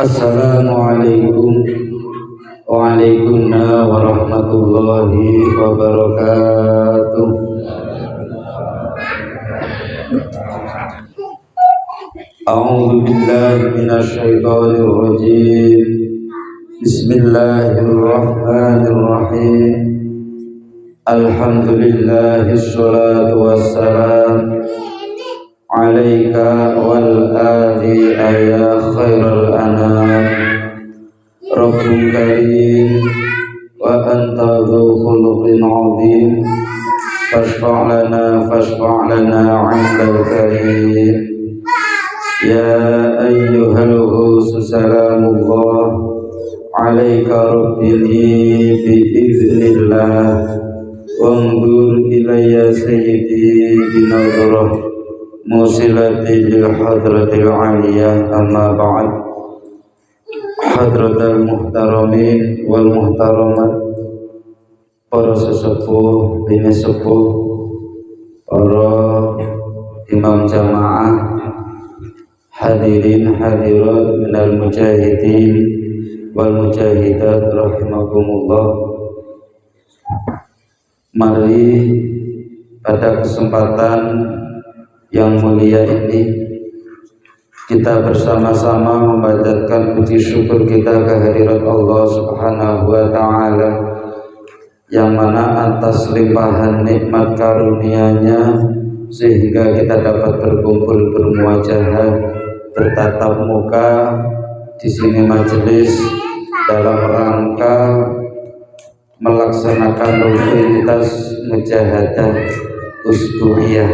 Assalamualaikum waalaikumsalam warahmatullahi wabarakatuh. A'udzu billahi minasy syaithanir rajim. Bismillahirrahmanirrahim. Alhamdulillahi sholatu wassalam alaika wal ali ya khairal anam. Rabbul karim wa anta dzu khuluqin azim. Fashfa' lana 'indal karim. Ya ayyuhal ghus salamullah alaika rabbini biiznillah. Wanzur ilayya sayyidi binadrah musilati lil hadratil aliyah. Amma ba'd. Hadratal muhtaramin wal muhtaramat, para sesepuh, bini sepuh, para imam jamaah, hadirin hadirat minal mujahidin wal mujahidat rahimakumullah. Mari pada kesempatan yang mulia ini kita bersama-sama memanjatkan puji syukur kita kehadirat Allah Subhanahu wa taala, yang mana atas limpahan nikmat karunia-Nya sehingga kita dapat berkumpul bermuajahah, bertatap muka di sini majelis dalam rangka melaksanakan rutinitas mujahadah usbuhiyah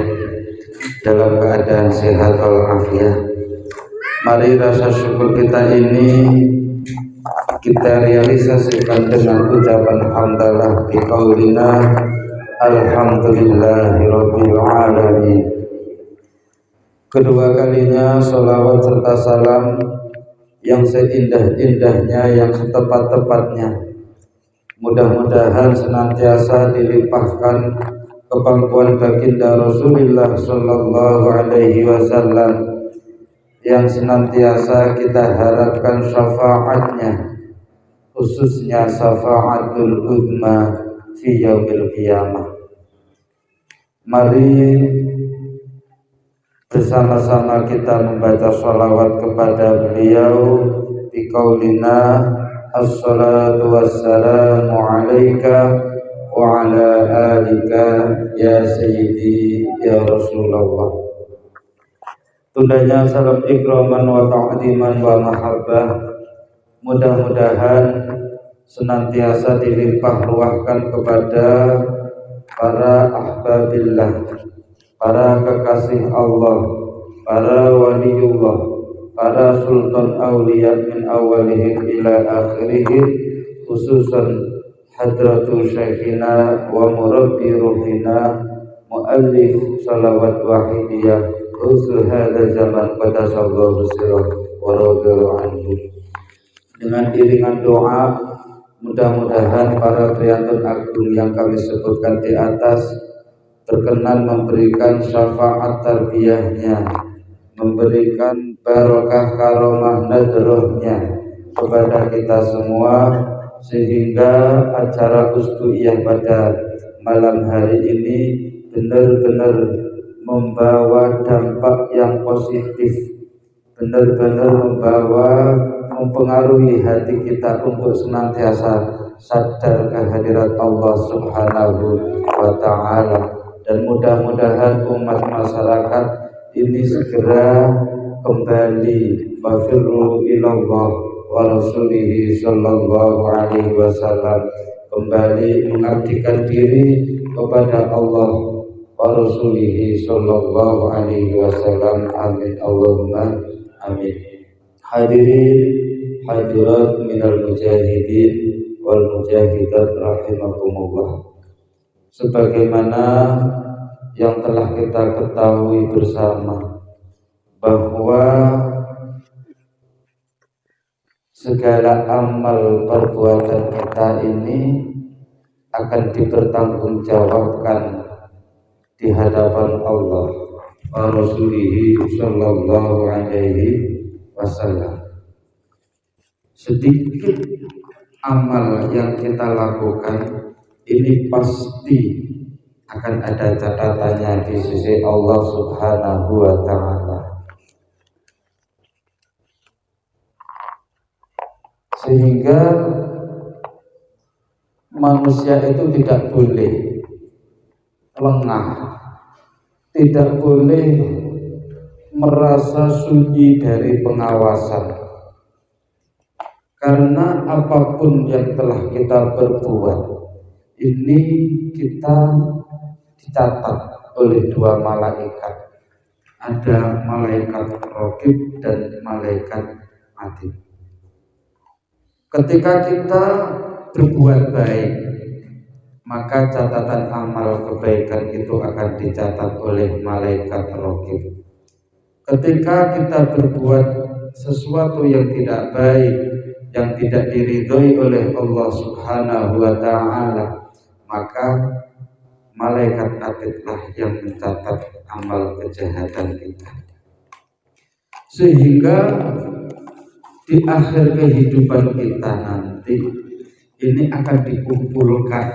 dalam keadaan sehat walafiat. Mari rasa syukur kita ini kita realisasikan dengan ucapan hamdalah biqaulina alhamdulillahirabbil alamin. Kedua kalinya sholawat serta salam yang seindah-indahnya, yang setepat-tepatnya, mudah-mudahan senantiasa dilimpahkan kepangkuan baginda Rasulullah sallallahu alaihi wasallam, yang senantiasa kita harapkan syafaatnya, khususnya syafaatul uzma fi yaumil qiyamah. Mari bersama-sama kita membaca sholawat kepada beliau biqaulina assalatu wassalamu alaika wa ala alika ya sayyidi ya Rasulullah. Tundanya salam ikraman wa ta'ziman wa mahabbah, mudah-mudahan senantiasa dilimpah ruahkan kepada para ahbabillah, para kekasih Allah, para waliullah, para sultan awliya min awalihim ila akhirihim, khususan hadratu syekhina wa murabbi ruhina muallif salawat wahidiyah usul hadha zaman qadasallahu sirah wa radhiallahu anhu. Dengan iringan doa, mudah-mudahan para priyantun agung yang kami sebutkan di atas berkenan memberikan syafaat tarbiyahnya, memberikan barakah karomah nadrohnya kepada kita semua, sehingga acara usbuhiyah pada malam hari ini benar-benar membawa dampak yang positif, benar-benar mempengaruhi hati kita untuk senantiasa sadar kehadirat Allah Subhanahu wa ta'ala. Dan mudah-mudahan umat masyarakat ini segera kembali fafirru ilallah wa rasulihi sallallahu alaihi wasallam, kembali mengabdikan diri kepada Allah wa rasulihi sallallahu alaihi wasallam. Amin Allahumma amin. Hadirin hadirat minal mujahidin wal mujahidat rahimakumullah. Sebagaimana yang telah kita ketahui bersama bahwa segala amal perbuatan kita ini akan dipertanggungjawabkan di hadapan Allah wa Rasulihi sallallahu alaihi wasallam. sedikit amal yang kita lakukan ini pasti akan ada catatannya di sisi Allah Subhanahu wa Ta'ala. Sehingga manusia itu tidak boleh lengah, tidak boleh merasa sunyi dari pengawasan, karena apapun yang telah kita perbuat ini kita dicatat oleh dua malaikat. Ada malaikat raqib dan malaikat atid. Ketika kita berbuat baik, maka catatan amal kebaikan itu akan dicatat oleh malaikat raqib. Ketika kita berbuat sesuatu yang tidak baik, yang tidak diridhoi oleh Allah Subhanahu wa Ta'ala, maka malaikat atidlah yang mencatat amal kejahatan kita. Sehingga di akhir kehidupan kita nanti ini akan dikumpulkan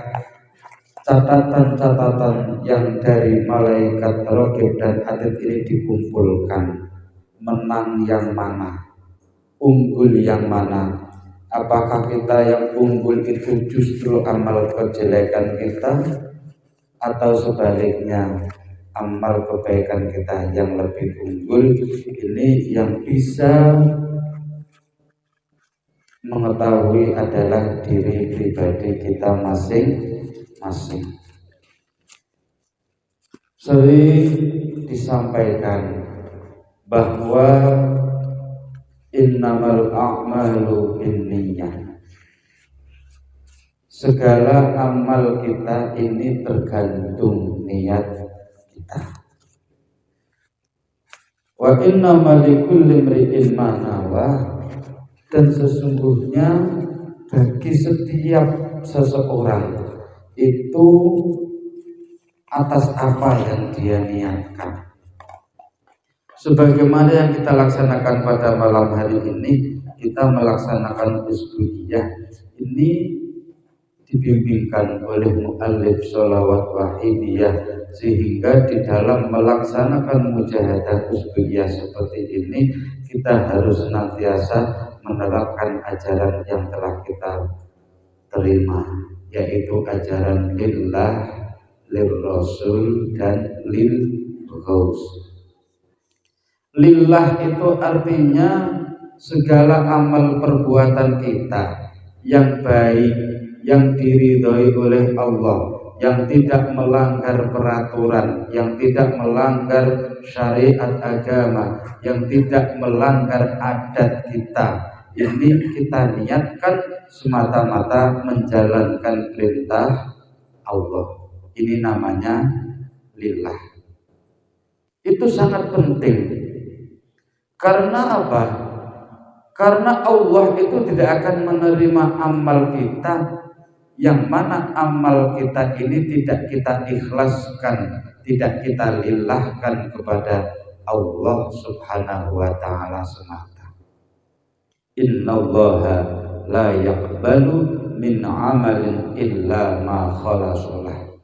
catatan-catatan yang dari malaikat raqib dan atid ini dikumpulkan. Menang yang mana, unggul yang mana. Apakah kita yang unggul itu justru amal kejelekan kita, atau sebaliknya amal kebaikan kita yang lebih unggul? Ini yang bisa mengetahui adalah diri pribadi kita masing-masing. Sering disampaikan bahwa innamal a'malu binniyah, segala amal kita ini tergantung niat kita. Wa innamal likulli imri'in ma nawa, dan sesungguhnya bagi setiap seseorang itu atas apa yang dia niatkan. Sebagaimana yang kita laksanakan pada malam hari ini, kita melaksanakan usbuhiyah ini dibimbingkan oleh muallif sholawat wahidiyah, sehingga di dalam melaksanakan mujahadah usbuhiyah seperti ini kita harus senantiasa menerapkan ajaran yang telah kita terima, yaitu ajaran lillah, lil rasul, dan lil ghaus. Lillah itu artinya segala amal perbuatan kita yang baik, yang diridhoi oleh Allah, yang tidak melanggar peraturan, yang tidak melanggar syariat agama, yang tidak melanggar adat kita, ini kita niatkan semata-mata menjalankan perintah Allah. Ini namanya lillah. Itu sangat penting. Karena apa? Karena Allah itu tidak akan menerima amal kita yang mana amal kita ini tidak kita ikhlaskan, tidak kita lillahkan kepada Allah Subhanahu wa Ta'ala semata. Innallaha la yaqbalu min amalin illa ma khalasalah.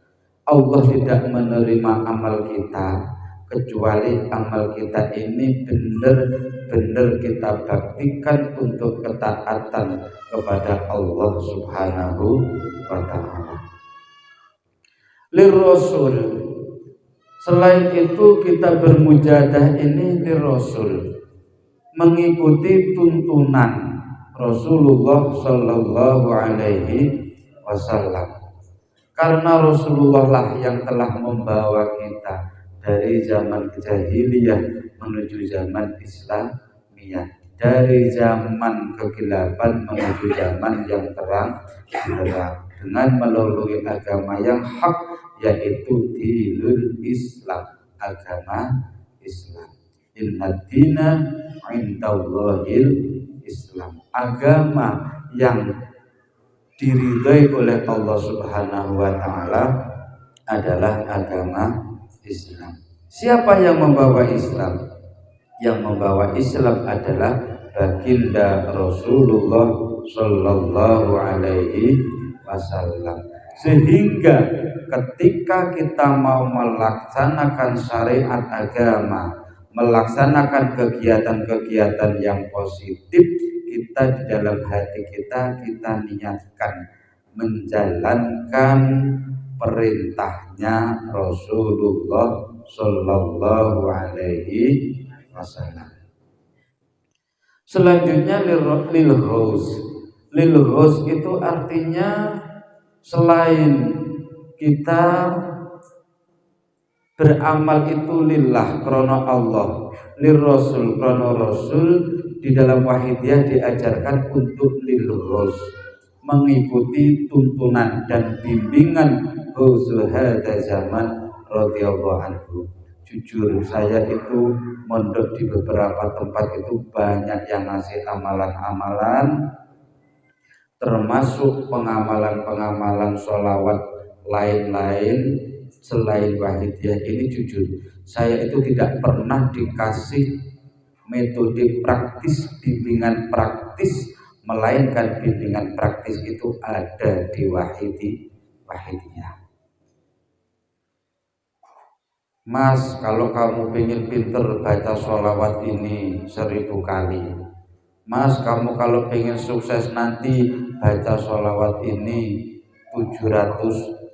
Allah tidak menerima amal kita kecuali amal kita ini benar-benar kita baktikan untuk ketaatan kepada Allah Subhanahu wa Ta'ala. Lirrasul, selain itu kita bermujahadah ini lirrasul, mengikuti tuntunan Rasulullah Sallallahu Alaihi Wasallam. Karena Rasulullah lah yang telah membawa kita dari zaman jahiliyah menuju zaman Islamiyah, dari zaman kegelapan menuju zaman yang terang benderang, dengan melalui agama yang hak, yaitu dinul Islam, agama Islam. Innad dina indallahil Islam, agama yang diridhai oleh Allah Subhanahu wa Ta'ala adalah agama Islam. Siapa yang membawa Islam? Yang membawa Islam adalah baginda Rasulullah Shallallahu Alaihi Wasallam. Sehingga ketika kita mau melaksanakan syariat agama, melaksanakan kegiatan-kegiatan yang positif, kita di dalam hati kita niatkan menjalankan perintahnya Rasulullah Shallallahu Alaihi Wasallam. Selanjutnya lil ghaus itu artinya selain kita beramal itu lillah krono Allah, lirrasul krono rasul, di dalam wahidiyah diajarkan untuk lil ghaus, mengikuti tuntunan dan bimbingan Ghausul Hada Zaman radhiyallahu anhu. Jujur saya itu mondok di beberapa tempat itu banyak yang ngasih amalan-amalan, termasuk pengamalan-pengamalan sholawat lain-lain selain wahidiyah ini. Jujur saya itu tidak pernah dikasih metode praktis, bimbingan praktis, melainkan bimbingan praktis itu ada di wahidiyah. Mas, kalau kamu pengen pinter baca sholawat ini 1000 kali. Mas, kamu kalau pengen sukses nanti baca sholawat ini 700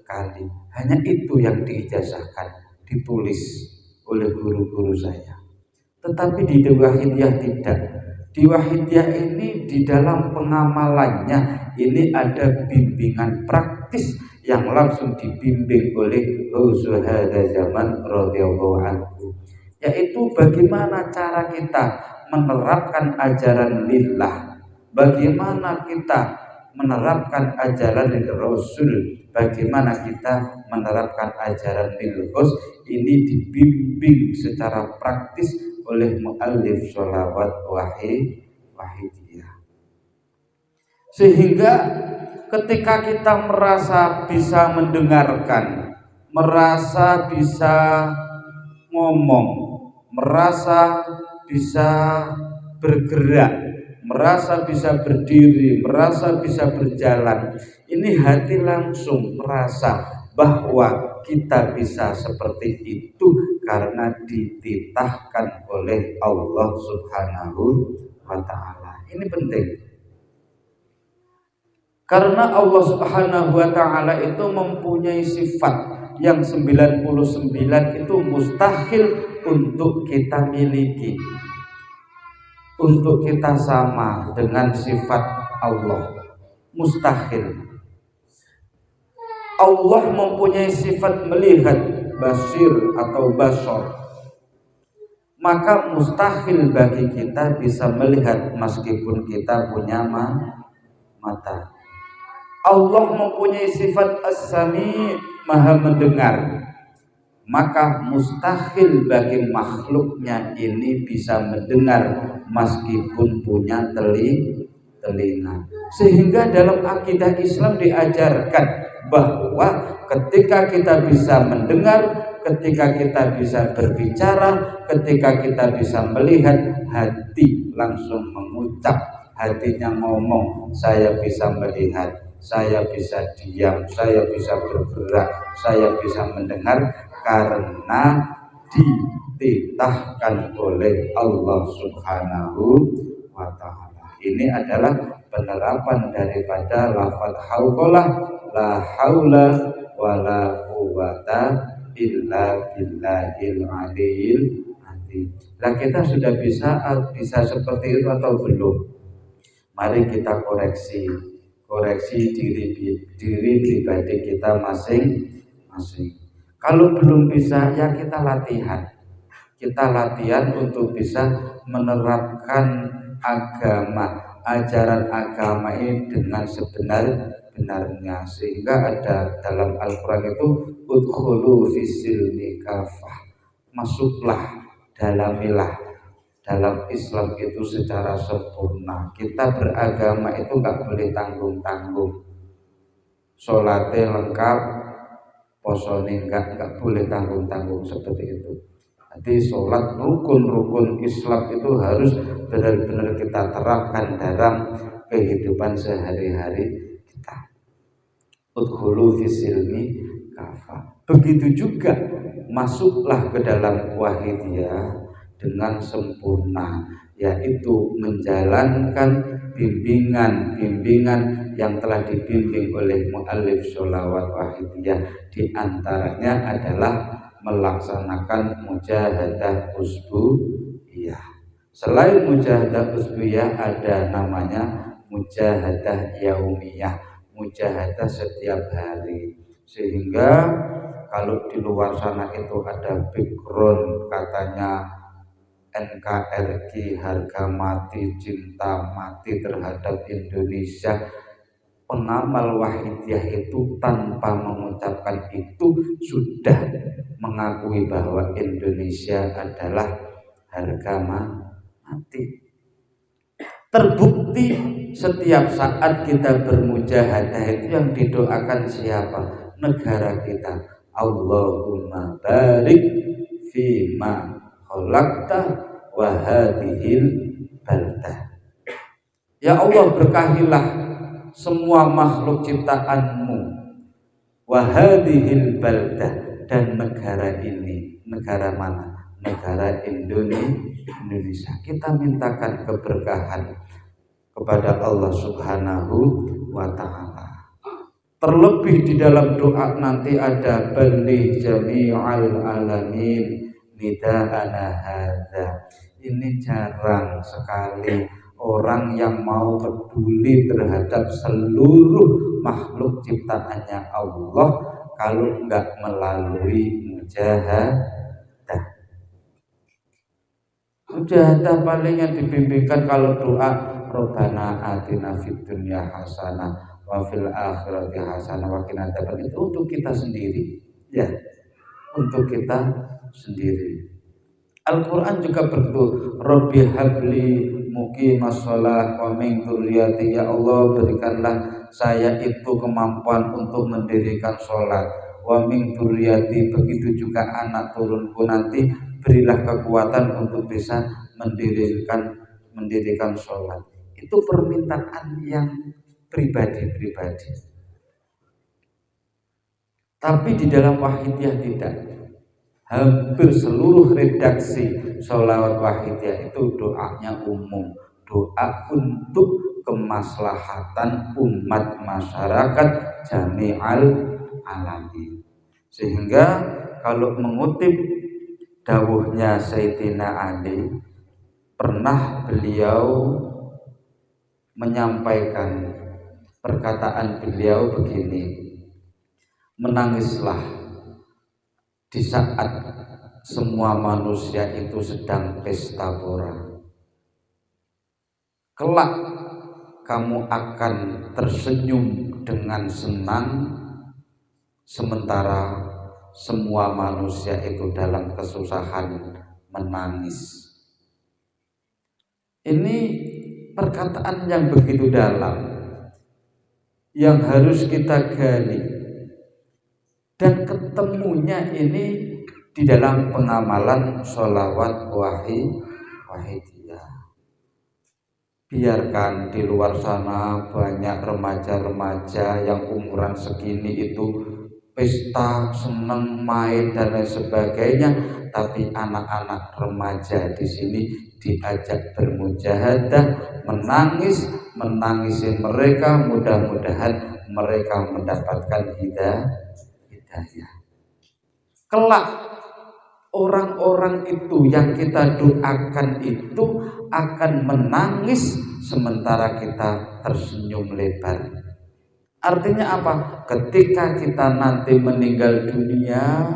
kali. Hanya itu yang diijazahkan, ditulis oleh guru-guru saya. Tetapi di wahidiyah tidak. Di wahidiyah ini di dalam pengamalannya ini ada bimbingan praktis yang langsung dibimbing oleh Ghausul Hada Zaman radhiyallahu anhu, yaitu bagaimana cara kita menerapkan ajaran lillah, bagaimana kita menerapkan ajaran lil Rasul, bagaimana kita menerapkan ajaran lil ghaus. Ini dibimbing secara praktis oleh muallif sholawat wahidiyah. Sehingga ketika kita merasa bisa mendengarkan, merasa bisa ngomong, merasa bisa bergerak, merasa bisa berdiri, merasa bisa berjalan, ini hati langsung merasa bahwa kita bisa seperti itu karena dititahkan oleh Allah Subhanahu wa Ta'ala. Ini penting. Karena Allah Subhanahu wa Ta'ala itu mempunyai sifat yang 99 itu mustahil untuk kita miliki, untuk kita sama dengan sifat Allah. Mustahil. Allah mempunyai sifat melihat, basir atau basor, maka mustahil bagi kita bisa melihat meskipun kita punya mata. Allah mempunyai sifat as-sami, maha mendengar, maka mustahil bagi makhluknya ini bisa mendengar meskipun punya telinga. Sehingga dalam akidah Islam diajarkan bahwa ketika kita bisa mendengar, ketika kita bisa berbicara, ketika kita bisa melihat, hati langsung mengucap, hatinya ngomong, saya bisa melihat, saya bisa diam, saya bisa bergerak, saya bisa mendengar, karena dititahkan oleh Allah Subhanahu wa Ta'ala. Ini adalah penerapan daripada lafaz hauqalah, la haula wala quwwata illa billahil aliyil azim. Nah, kita sudah bisa seperti itu atau belum? Mari kita koreksi diri pribadi kita masing-masing. Kalau belum bisa, ya kita latihan. Kita latihan untuk bisa menerapkan ajaran agama ini dengan sebenar-benarnya. Sehingga ada dalam Al-Quran itu udkhulu fisilmi kafah, masuklah, dalamilah dalam Islam itu secara sempurna. Kita beragama itu gak boleh tanggung-tanggung. Sholatnya lengkap, posone gak boleh tanggung-tanggung seperti itu. Jadi sholat rukun-rukun Islam itu harus benar-benar kita terapkan dalam kehidupan sehari-hari kita. Udkhulu fisilmi kafa. Begitu juga masuklah ke dalam wahidiyah dengan sempurna, yaitu menjalankan bimbingan yang telah dibimbing oleh muallif sholawat wahidiyah. Di antaranya adalah melaksanakan mujahadah usbu'iyah. Selain mujahadah usbu'iyah ada namanya mujahadah yaumiyah, mujahadah setiap hari. Sehingga kalau di luar sana itu ada background katanya NKRI, harga mati, cinta mati terhadap Indonesia, pengamal wahidiyah itu tanpa mengucapkan itu sudah mengakui bahwa Indonesia adalah harga mati. Terbukti setiap saat kita bermujahadah itu yang didoakan siapa? Negara kita. Allahumma barik fima khalaqta wa hadhil baldah. Ya Allah, berkahilah semua makhluk ciptaanmu, wa hadhil baldah, dan negara ini. Negara mana? Negara Indonesia. Kita mintakan keberkahan kepada Allah Subhanahu wa ta'ala. Terlebih di dalam doa nanti ada balli jami'al alamin nida'ana hadza. Ini jarang sekali orang yang mau peduli terhadap seluruh makhluk ciptaannya Allah kalau enggak melalui mujahadah. Mujahadah paling yang dibimbingkan kalau doa Rabbana atina fid dunya hasanah wa fil akhirati hasanah wa qina adzabannar, itu untuk kita sendiri, ya, untuk kita sendiri. Al-Quran juga begitu, Rabbi habli muqimas shalah wa min dzurriyyati, ya Allah berikanlah saya itu kemampuan untuk mendirikan sholat, wa min dzurriyyati, begitu juga anak turunku nanti berilah kekuatan untuk bisa mendirikan sholat. Itu permintaan yang pribadi-pribadi. Tapi di dalam wahidiyah tidak. Hampir seluruh redaksi sholawat wahidiyah itu doanya umum, doa untuk kemaslahatan umat masyarakat jami'al alamin. Sehingga kalau mengutip dawuhnya Sayyidina Ali, pernah beliau menyampaikan perkataan beliau begini, menangislah di saat semua manusia itu sedang pesta pora. Kelak kamu akan tersenyum dengan senang, sementara semua manusia itu dalam kesusahan menangis. Ini perkataan yang begitu dalam yang harus kita gali, dan ketemunya ini di dalam pengamalan sholawat wahidiyah. Biarkan di luar sana banyak remaja-remaja yang umuran segini itu pesta, seneng, main dan lain sebagainya, tapi anak-anak remaja di sini diajak bermujahadah, menangisi mereka, mudah-mudahan mereka mendapatkan hidayah. Kelak orang-orang itu yang kita doakan itu akan menangis sementara kita tersenyum lebar. Artinya apa? Ketika kita nanti meninggal dunia,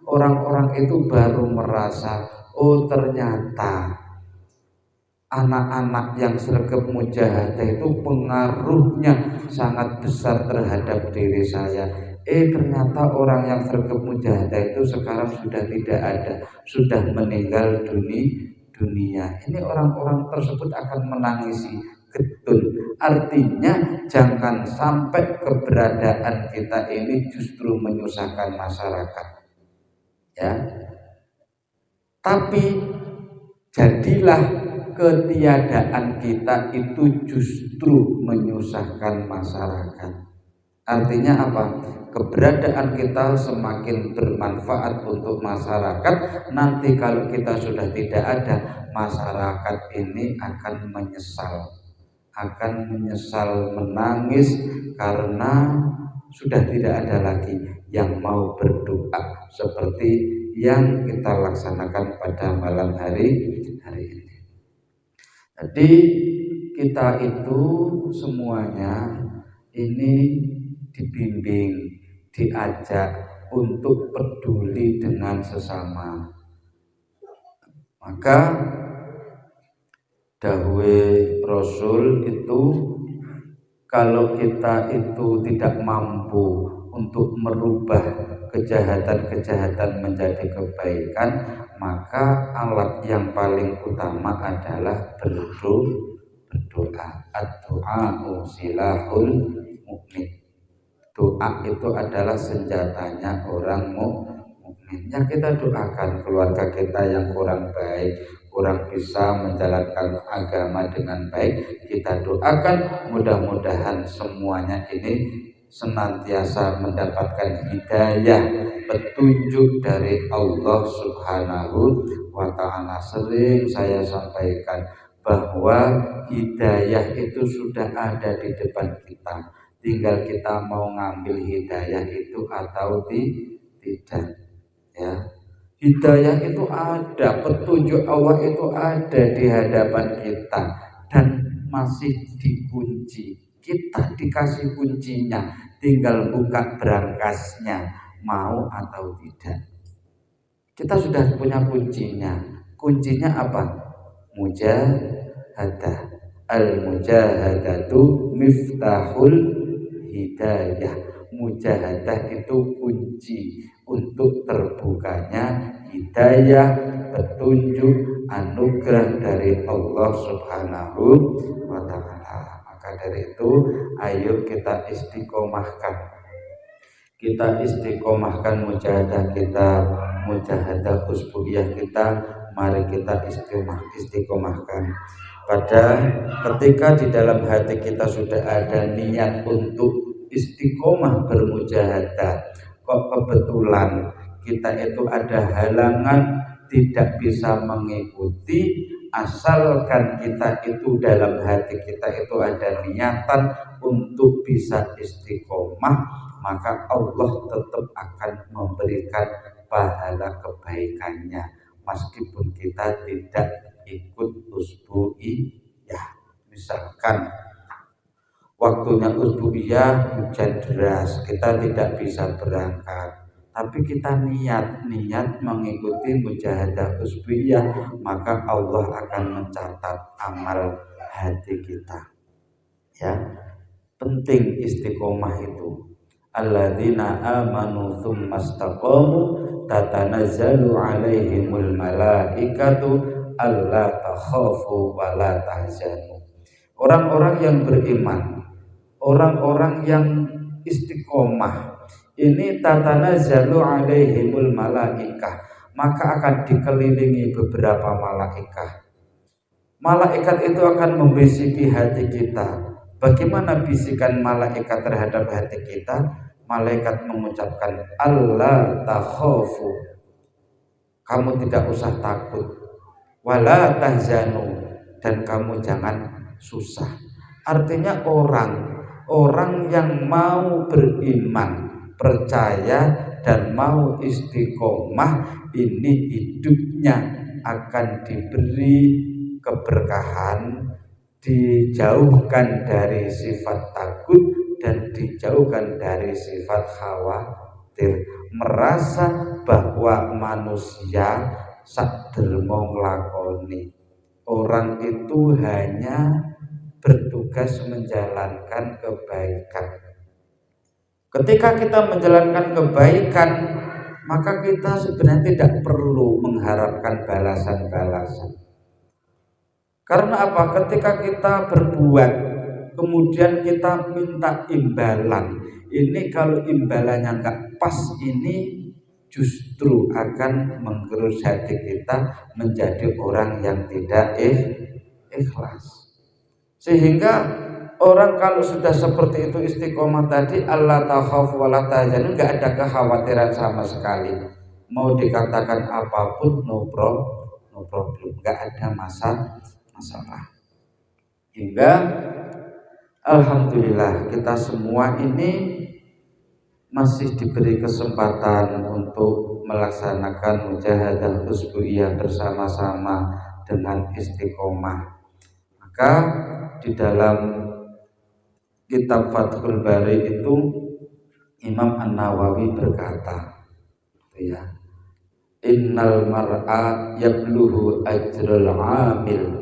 orang-orang itu baru merasa, oh ternyata anak-anak yang sergap mujahadah itu pengaruhnya sangat besar terhadap diri saya. Ternyata orang yang sergap mujahadah itu sekarang sudah tidak ada, sudah meninggal dunia. Ini orang-orang tersebut akan menangisi getun. Artinya jangan sampai keberadaan kita ini justru menyusahkan masyarakat, ya. Tapi jadilah ketiadaan kita itu justru menyusahkan masyarakat. Artinya apa? Keberadaan kita semakin bermanfaat untuk masyarakat. Nanti kalau kita sudah tidak ada, masyarakat ini akan menyesal, menangis karena sudah tidak ada lagi yang mau berdoa seperti yang kita laksanakan pada malam hari ini. Jadi kita itu semuanya ini dibimbing, diajak untuk peduli dengan sesama. Maka dawuh Rasul itu, kalau kita itu tidak mampu untuk merubah kejahatan-kejahatan menjadi kebaikan, maka alat yang paling utama adalah berdoa. Ad-du'a'u silahul mu'min. Doa itu adalah senjatanya orang mukmin. Ya, kita doakan keluarga kita yang kurang baik, kurang bisa menjalankan agama dengan baik, kita doakan mudah-mudahan semuanya ini senantiasa mendapatkan hidayah, petunjuk dari Allah Subhanahu wa ta'ala. Sering saya sampaikan bahwa hidayah itu sudah ada di depan kita, tinggal kita mau ngambil hidayah itu atau tidak, ya. Hidayah itu ada, petunjuk Allah itu ada di hadapan kita dan masih dikunci. Kita dikasih kuncinya, tinggal buka berangkasnya, mau atau tidak. Kita sudah punya kuncinya. Kuncinya apa? Mujahadah. Al-mujahadatu miftahul hidayah. Mujahadah itu kunci untuk terbukanya hidayah, petunjuk, anugerah dari Allah Subhanahu wa ta'ala. Maka dari itu, ayo kita istiqomahkan mujahadah kita, mujahadah usbuhiyah kita. Mari kita istiqomahkan. Pada ketika di dalam hati kita sudah ada niat untuk istiqomah bermujahadah, kok kebetulan kita itu ada halangan tidak bisa mengikuti, asalkan kita itu dalam hati kita itu ada niatan untuk bisa istiqomah, maka Allah tetap akan memberikan pahala kebaikannya meskipun kita tidak ikut usbu'iyah. Misalkan waktunya usbu'iyah hujan deras, kita tidak bisa berangkat, tapi kita niat mengikuti mujahadah usbu'iyah, maka Allah akan mencatat amal hati kita. Ya, penting istiqomah itu. Alladzina amanu tsumma istaqamu tatanazzalu alaihimul malaikatu alla takhafu wa la tahzanu. Orang-orang yang beriman, orang-orang yang istiqomah, ini tatanazzalu alaihimul malaikah, maka akan dikelilingi beberapa malaikat. Malaikat itu akan membisiki hati kita. Bagaimana bisikan malaikat terhadap hati kita? Malaikat mengucapkan alla takhafu, kamu tidak usah takut, wala tahzanu, dan kamu jangan susah. Artinya orang yang mau beriman, percaya dan mau istiqomah, ini hidupnya akan diberi keberkahan, dijauhkan dari sifat takut dan dijauhkan dari sifat khawatir, merasa bahwa manusia sadermo nglakoni. Orang itu hanya bertugas menjalankan kebaikan. Ketika kita menjalankan kebaikan, maka kita sebenarnya tidak perlu mengharapkan balasan-balasan. Karena apa? Ketika kita berbuat, kemudian kita minta imbalan, ini kalau imbalannya nggak pas, ini justru akan menggerus hati kita menjadi orang yang tidak ikhlas. Sehingga orang kalau sudah seperti itu istiqomah tadi, Allah takhaf wa la tahzan, enggak ada kekhawatiran sama sekali. Mau dikatakan apapun no problem, enggak ada masalah. Hingga alhamdulillah kita semua ini masih diberi kesempatan untuk melaksanakan mujahadah usbu'iyah bersama-sama dengan istiqomah. Maka di dalam kitab Fathul Bari itu Imam An-Nawawi berkata, ya, innal mar'a yabluhu ajrul amil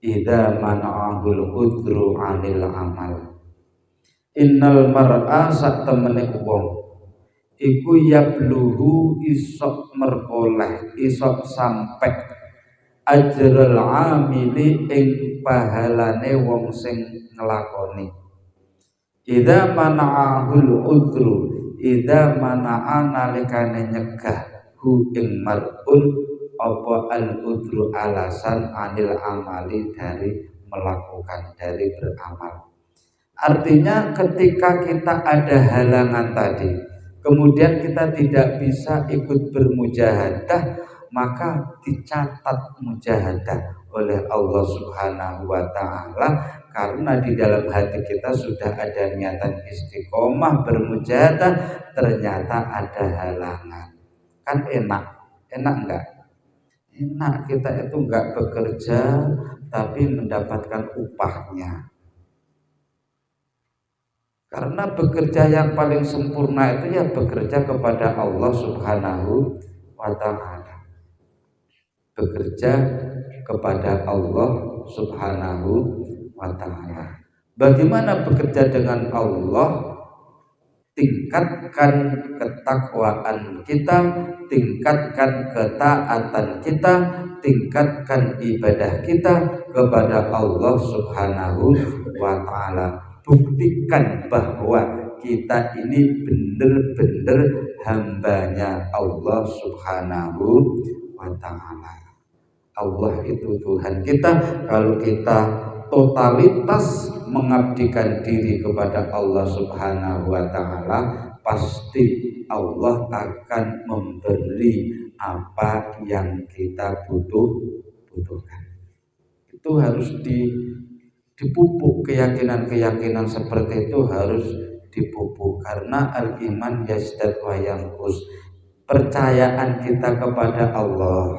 idza man'ahul udru 'anil amal. Innal mar'a sak temene wong iku yabluhu isok merkoleh, isok sampe ajrul amili ing pahalane wong sing nglakoni. Idza mana'ahul udru, idza mana'a nalikane nyegah hu ing mar'un apa al udru alasan anil amali dari melakukan, dari beramal. Artinya ketika kita ada halangan tadi, kemudian kita tidak bisa ikut bermujahadah, maka dicatat mujahadah oleh Allah Subhanahu wa ta'ala, karena di dalam hati kita sudah ada niatan istiqomah bermujahadah, ternyata ada halangan. Kan enak enggak? Enak kita itu enggak bekerja tapi mendapatkan upahnya. Karena bekerja yang paling sempurna itu ya bekerja kepada Allah Subhanahu wa ta'ala. Bekerja kepada Allah Subhanahu wa ta'ala. Bagaimana bekerja dengan Allah? Tingkatkan ketakwaan kita, tingkatkan ketaatan kita, tingkatkan ibadah kita kepada Allah Subhanahu wa ta'ala. Buktikan bahwa kita ini benar-benar hambanya Allah Subhanahu wa ta'ala. Allah itu Tuhan kita. Kalau kita totalitas mengabdikan diri kepada Allah Subhanahu wa ta'ala, pasti Allah akan memberi apa yang kita butuhkan. Itu harus dipupuk, keyakinan-keyakinan seperti itu harus dipupuk, karena al-iman yazdad wa yanqus. Percayaan kita kepada Allah,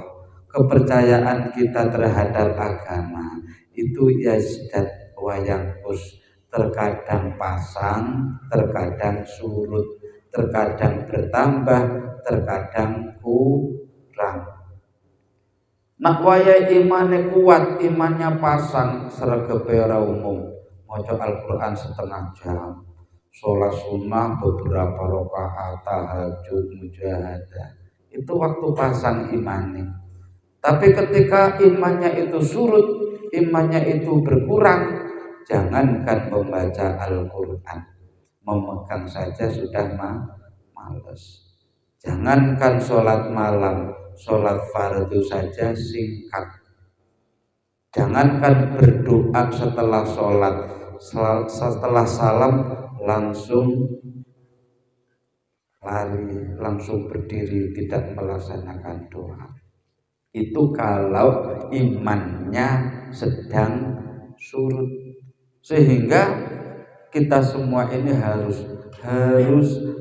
kepercayaan kita terhadap agama itu yazdad wa yanqus, terkadang pasang, terkadang surut, terkadang bertambah, terkadang kurang. Nak waya imane kuat, imannya pasang, sregepe ora umum, maca Al-Qur'an setengah jam, sholat sunnah beberapa rakaat, tahajud, mujahadah, itu waktu pasang imannya. Tapi ketika imannya itu surut, imannya itu berkurang, jangankan membaca Al-Qur'an, memegang saja sudah males. Jangankan sholat malam, sholat fardu saja singkat. Jangankan berdoa setelah sholat, setelah salam langsung lari, langsung berdiri, tidak melaksanakan doa. Itu kalau imannya sedang surut. Sehingga kita semua ini harus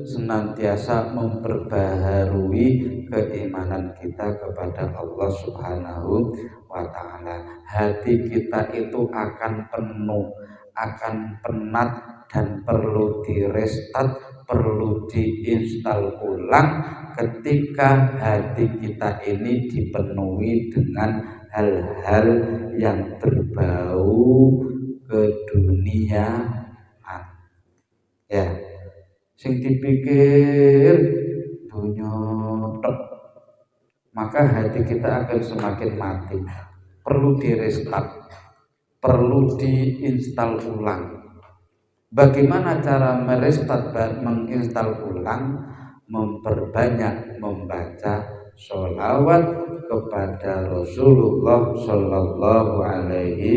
senantiasa memperbaharui keimanan kita kepada Allah Subhanahu wa ta'ala. Hati kita itu akan penuh, akan penat, dan perlu direstart, perlu diinstal ulang ketika hati kita ini dipenuhi dengan hal-hal yang berbau keduniaan. Ya, sing dipikir dunia tok, maka hati kita akan semakin mati. Perlu direstart, perlu diinstal ulang. Bagaimana cara merestart, menginstal ulang? Memperbanyak membaca sholawat kepada Rasulullah Shallallahu Alaihi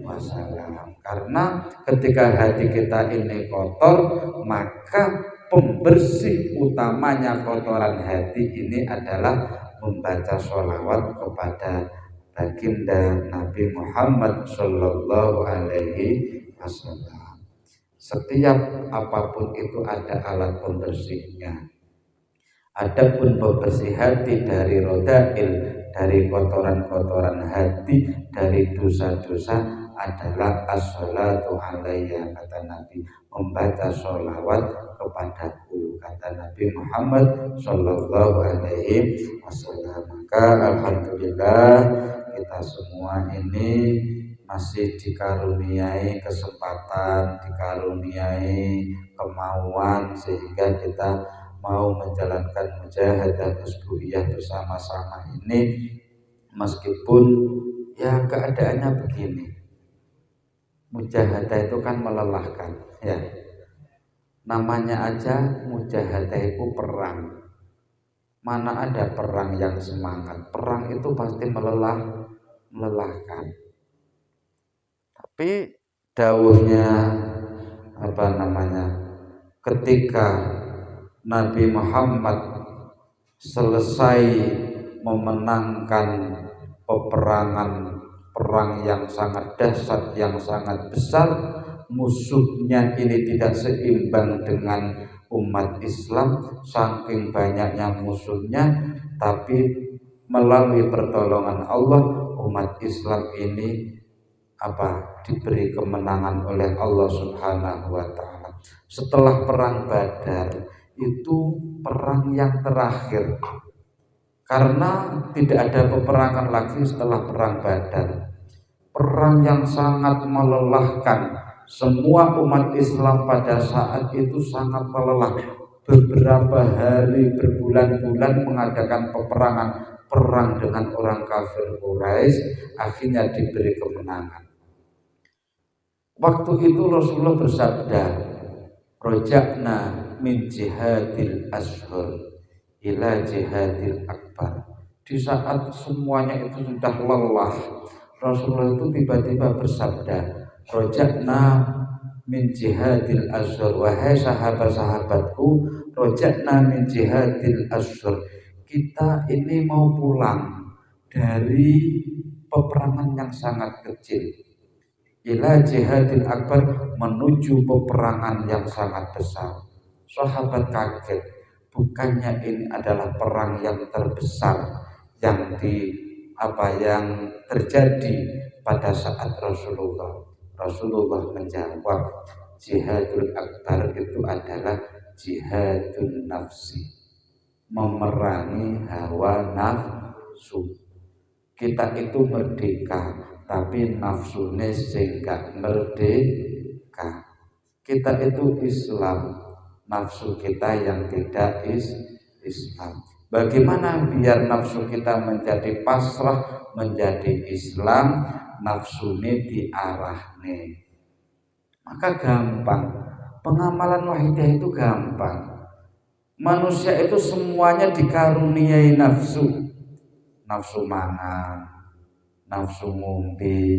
Wasallam. Karena ketika hati kita ini kotor, maka pembersih utamanya kotoran hati ini adalah membaca sholawat kepada baginda Nabi Muhammad Shallallahu Alaihi Wasallam. Setiap apapun itu ada alat pembersihnya. Adapun pembersih hati dari rodail, dari kotoran-kotoran hati, dari dosa-dosa adalah as-sholatu alayya, kata Nabi, membaca sholawat kepadaku, kata Nabi Muhammad Shallallahu Alaihi Wasallam. Maka alhamdulillah kita semua ini masih dikaruniai kesempatan, dikaruniai kemauan, sehingga kita mau menjalankan mujahadah usbuhiyah bersama-sama ini, meskipun ya keadaannya begini. Mujahadah itu kan melelahkan, ya. Namanya aja mujahadah itu perang. Mana ada perang yang semangat? Perang itu pasti melelahkan. Tapi dawuhnya ketika Nabi Muhammad selesai memenangkan perang yang sangat dahsyat, yang sangat besar, musuhnya ini tidak seimbang dengan umat Islam, saking banyaknya musuhnya, tapi melalui pertolongan Allah umat Islam ini diberi kemenangan oleh Allah Subhanahu wa taala. Setelah perang Badar itu perang yang terakhir, karena tidak ada peperangan lagi setelah perang Badar. Perang yang sangat melelahkan. Semua umat Islam pada saat itu sangat melelah. Beberapa hari, berbulan-bulan mengadakan perang dengan orang kafir Quraisy, akhirnya diberi kemenangan. Waktu itu Rasulullah bersabda, "Rojakna min jihadil ashur ila jihadil akbar." Di saat semuanya itu sudah lelah, Rasulullah itu tiba-tiba bersabda, "Rojakna min jihadil ashur." Wahai sahabat-sahabatku, rojakna min jihadil ashur. Kita ini mau pulang dari peperangan yang sangat kecil, ila jihadil akbar, menuju peperangan yang sangat besar. Sahabat kaget, bukannya ini adalah perang yang terbesar yang terjadi pada saat Rasulullah menjawab, jihadul akbar itu adalah jihadun nafsi, memerangi hawa nafsu. Kita itu merdeka, tapi nafsunya sehingga merdeka. Kita itu Islam, nafsu kita yang tidak Islam. Bagaimana biar nafsu kita menjadi pasrah, menjadi Islam? Nafsunya diarahne. Maka gampang. Pengamalan wahidah itu gampang. Manusia itu semuanya dikaruniai nafsu. Nafsu mangan, nafsu ngombe,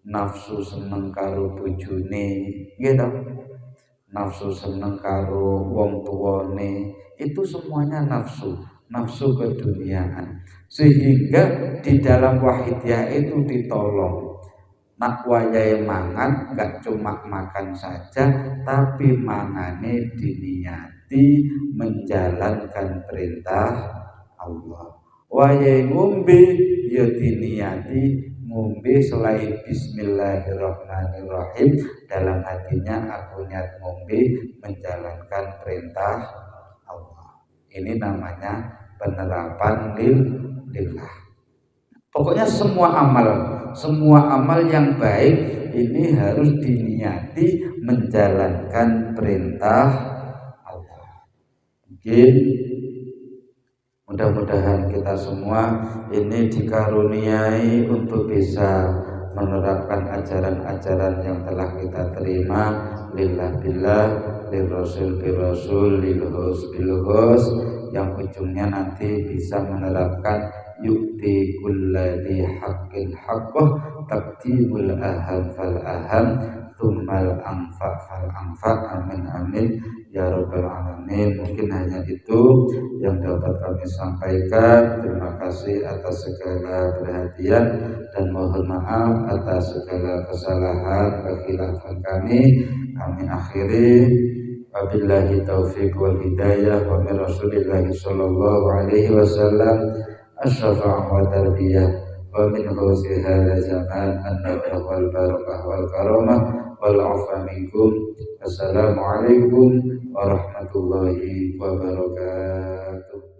nafsu seneng karo bojone, gitu. Nafsu seneng karo wong tuwane, itu semuanya nafsu keduniaan. Sehingga di dalam wahidiyah itu ditolong. Nak wayahe mangan enggak cuma makan saja, tapi mangane diniati menjalankan perintah Allah. Wayahe ngombe ya diniati ngombe selain bismillahirrahmanirrahim, dalam hatinya aku niat ngombe menjalankan perintah Allah. Ini namanya penerapan lillah. Pokoknya semua amal yang baik ini harus diniati menjalankan perintah Allah. Mungkin mudah-mudahan kita semua ini dikaruniai untuk bisa menerapkan ajaran-ajaran yang telah kita terima, lillah billah, lil rasul bil rasul, lil hus bil hus, yang ujungnya nanti bisa menerapkan yukti kulladhi haqqin haqqah taqdimul aham fal aham tsummal anfa fal anfa. Amin amin ya rabbal alamin. Mungkin hanya itu yang dapat kami sampaikan. Terima kasih atas segala perhatian dan mohon maaf atas segala kesalahan kekhilafan kami. Kami akhiri wabillahi taufiq wal hidayah wa min Rasulillah sallallahu alaihi wasallam asy-syafa'ah wa tarbiyah wa min ghuzi hadza zaman an-nabiy wal barakah wal karamah wal afa minkum. Assalamualaikum warahmatullahi wabarakatuh.